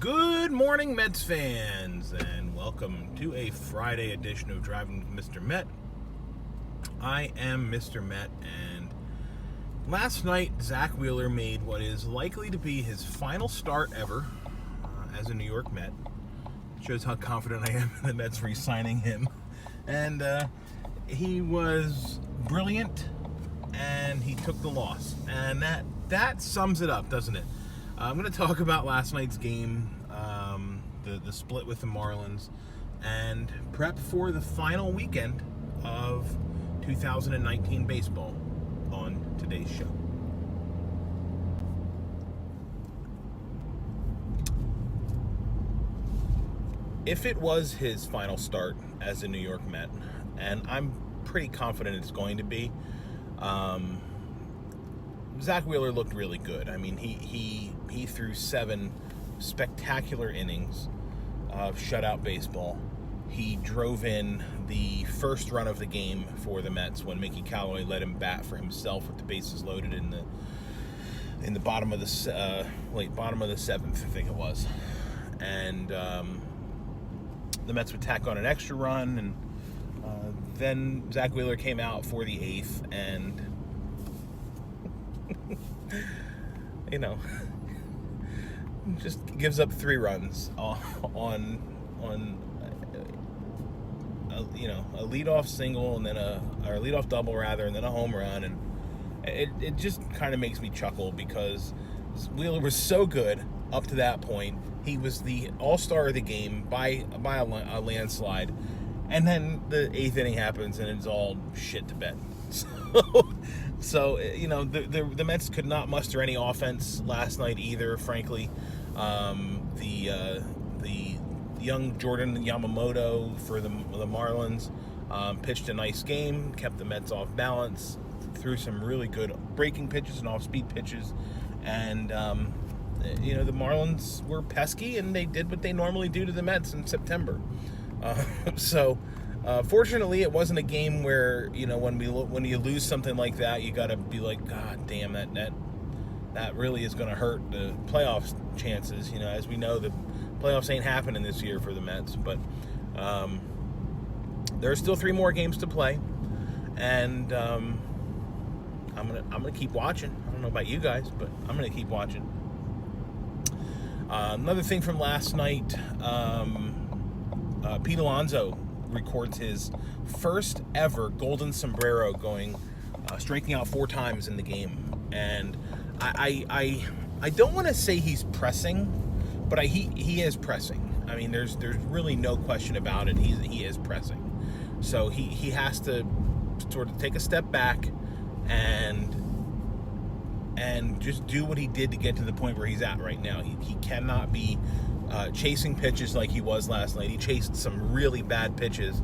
Good morning, Mets fans, and welcome to a Friday edition of Driving with Mr. Met. I am Mr. Met, and last night, Zack Wheeler made what is likely to be his final start ever as a New York Met. Shows how confident I am in the Mets re-signing him. And he was brilliant, and he took the loss. And that sums it up, doesn't it? I'm going to talk about last night's game, the split with the Marlins, and prep for the final weekend of 2019 baseball on today's show. If it was his final start as a New York Met, and I'm pretty confident it's going to be, Zack Wheeler looked really good. I mean, he threw 7 spectacular innings of shutout baseball. He drove in the first run of the game for the Mets when Mickey Callaway let him bat for himself with the bases loaded in the bottom of the bottom of the 7th, I think it was, and the Mets would tack on an extra run, and then Zack Wheeler came out for the 8th, and just gives up 3 runs on a leadoff single, and then a leadoff double rather, and then a home run, and it just kind of makes me chuckle because Wheeler was so good up to that point. He was the all-star of the game by a landslide, and then the 8th inning happens and it's all shit to bed. So the Mets could not muster any offense last night either, frankly. The young Jordan Yamamoto for the Marlins pitched a nice game, kept the Mets off balance, threw some really good breaking pitches and off-speed pitches, and the Marlins were pesky, and they did what they normally do to the Mets in September. Fortunately, it wasn't a game where, when you lose something like that, you got to be like, God damn, that really is going to hurt the playoffs chances. As we know, the playoffs ain't happening this year for the Mets, but there are still 3 more games to play, and I'm gonna keep watching. I don't know about you guys, but I'm gonna keep watching. Another thing from last night, Pete Alonso records his first ever Golden Sombrero, striking out 4 times in the game. And I don't want to say he's pressing, but he is pressing. I mean, there's really no question about it. He is pressing. So he has to sort of take a step back and just do what he did to get to the point where he's at right now. He cannot be chasing pitches like he was last night. He chased some really bad pitches,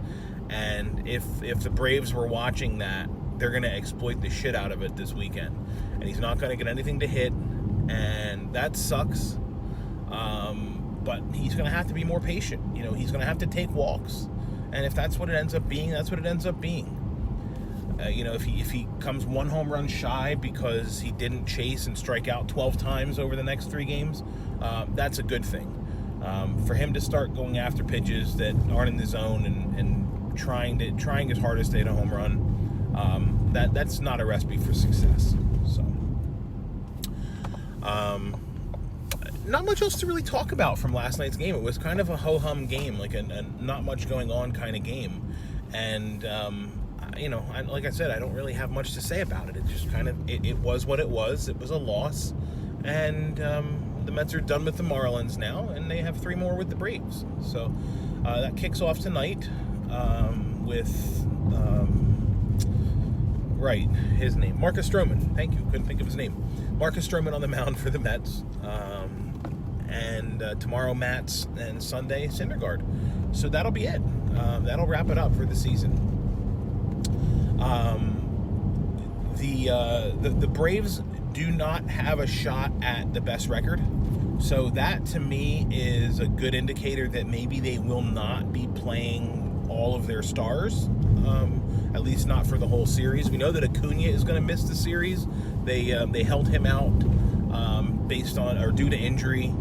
and if the Braves were watching that, they're going to exploit the shit out of it this weekend. And he's not going to get anything to hit, and that sucks. But he's going to have to be more patient. He's going to have to take walks, and if that's what it ends up being, that's what it ends up being. If he comes 1 home run shy because he didn't chase and strike out 12 times over the next 3 games, that's a good thing. For him to start going after pitches that aren't in the zone and trying his hardest to hit a home run, that's not a recipe for success. So, not much else to really talk about from last night's game. It was kind of a ho-hum game, like a not much going on kind of game, and like I said, I don't really have much to say about it. It just it was what it was. It was a loss, and the Mets are done with the Marlins now, and they have 3 more with the Braves. So that kicks off tonight with his name, Marcus Stroman. Thank you. Couldn't think of his name. Marcus Stroman on the mound for the Mets, and tomorrow Mats, and Sunday Syndergaard. So that'll be it. That'll wrap it up for the season. The Braves do not have a shot at the best record, so that to me is a good indicator that maybe they will not be playing all of their stars, at least not for the whole series. We know that Acuna is going to miss the series. They held him out due to injury.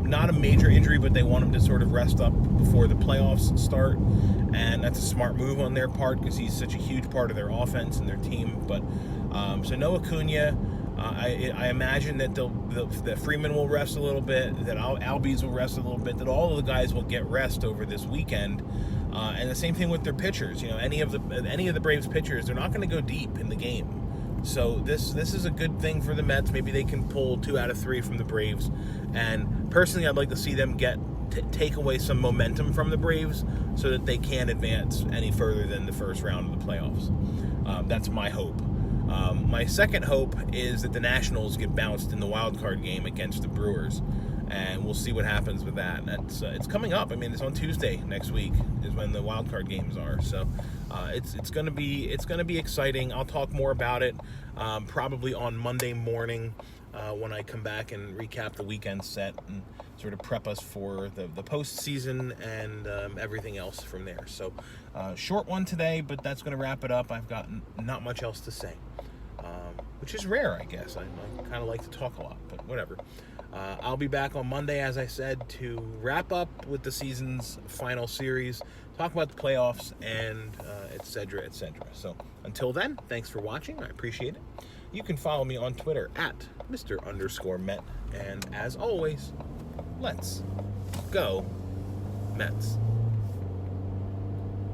not a major injury, but they want him to sort of rest up before the playoffs start, and that's a smart move on their part because he's such a huge part of their offense and their team. But so no Acuna. I imagine that that Freeman will rest a little bit, that Albies will rest a little bit, that all of the guys will get rest over this weekend. And the same thing with their pitchers. Any of the Braves pitchers, they're not going to go deep in the game. So this is a good thing for the Mets. Maybe they can pull 2 out of 3 from the Braves. And personally, I'd like to see them take away some momentum from the Braves so that they can advance any further than the first round of the playoffs. That's my hope. My second hope is that the Nationals get bounced in the wild card game against the Brewers, and we'll see what happens with that. It's coming up. I mean, it's on Tuesday next week is when the wild card games are. So it's gonna be exciting. I'll talk more about it probably on Monday morning when I come back and recap the weekend set and sort of prep us for the postseason and everything else from there. So short one today, but that's going to wrap it up. I've got not much else to say, which is rare, I guess. I kind of like to talk a lot, but whatever. I'll be back on Monday, as I said, to wrap up with the season's final series, talk about the playoffs, and et cetera, et cetera. So until then, thanks for watching. I appreciate it. You can follow me on Twitter at Mr_Met. And as always, let's go Mets.